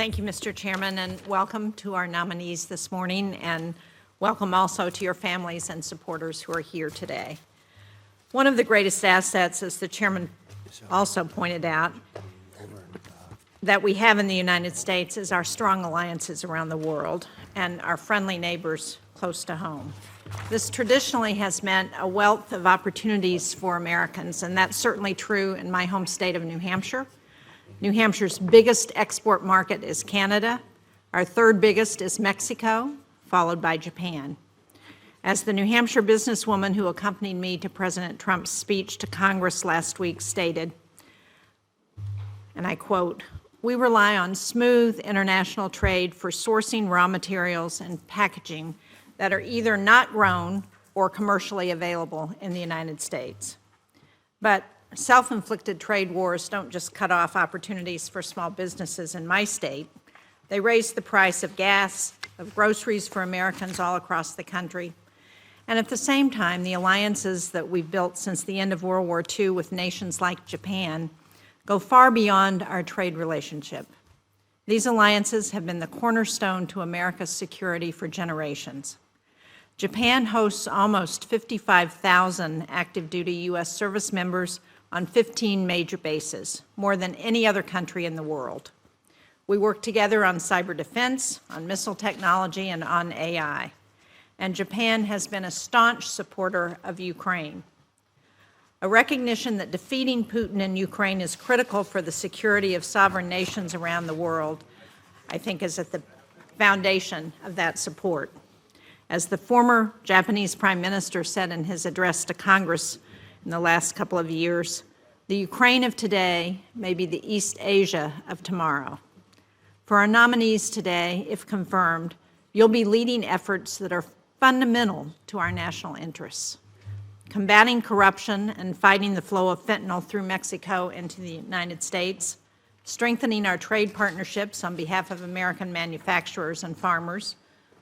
Thank you, Mr. Chairman, and welcome to our nominees this morning, and welcome also to your families and supporters who are here today. One of the greatest assets, as the Chairman also pointed out, that we have in the United States is our strong alliances around the world and our friendly neighbors close to home. This traditionally has meant a wealth of opportunities for Americans, and that's certainly true in my home state of New Hampshire. New Hampshire's biggest export market is Canada. Our third biggest is Mexico, followed by Japan. As the New Hampshire businesswoman who accompanied me to President Trump's speech to Congress last week stated, and I quote, "We rely on smooth international trade for sourcing raw materials and packaging that are either not grown or commercially available in the United States." But self-inflicted trade wars don't just cut off opportunities for small businesses in my state. They raise the price of gas, of groceries for Americans all across the country. And at the same time, the alliances that we've built since the end of World War II with nations like Japan go far beyond our trade relationship. These alliances have been the cornerstone to America's security for generations. Japan hosts almost 55,000 active-duty U.S. service members on 15 major bases, more than any other country in the world. We work together on cyber defense, on missile technology, and on AI. And Japan has been a staunch supporter of Ukraine. A recognition that defeating Putin in Ukraine is critical for the security of sovereign nations around the world, I think, is at the foundation of that support. As the former Japanese Prime Minister said in his address to Congress in the last couple of years, the Ukraine of today may be the East Asia of tomorrow. For our nominees today, if confirmed, you'll be leading efforts that are fundamental to our national interests. Combating corruption and fighting the flow of fentanyl through Mexico into the United States, strengthening our trade partnerships on behalf of American manufacturers and farmers,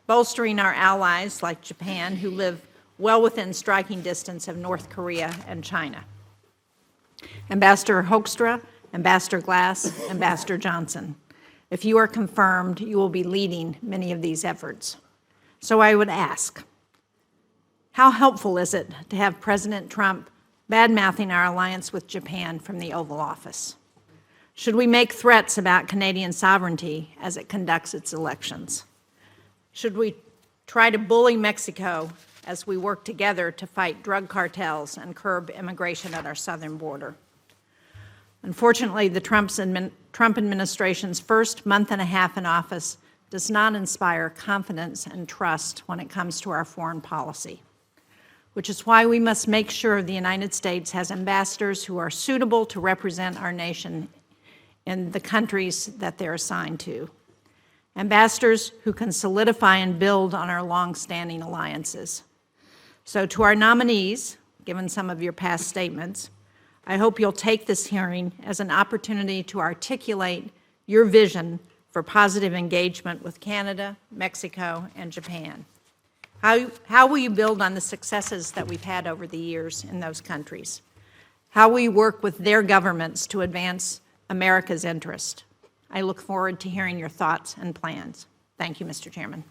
bolstering our allies like Japan, who live well within striking distance of North Korea and China. Ambassador Hoekstra, Ambassador Glass, Ambassador Johnson, if you are confirmed, you will be leading many of these efforts. So I would ask, how helpful is it to have President Trump bad-mouthing our alliance with Japan from the Oval Office? Should we make threats about Canadian sovereignty as it conducts its elections? Should we try to bully Mexico as we work together to fight drug cartels and curb immigration at our southern border? Unfortunately, the Trump administration's first month and a half in office does not inspire confidence and trust when it comes to our foreign policy, which is why we must make sure the United States has ambassadors who are suitable to represent our nation in the countries that they're assigned to. Ambassadors who can solidify and build on our long-standing alliances. So to our nominees, given some of your past statements, I hope you'll take this hearing as an opportunity to articulate your vision for positive engagement with Canada, Mexico, and Japan. How will you build on the successes that we've had over the years in those countries? How will you work with their governments to advance America's interest? I look forward to hearing your thoughts and plans. Thank you, Mr. Chairman.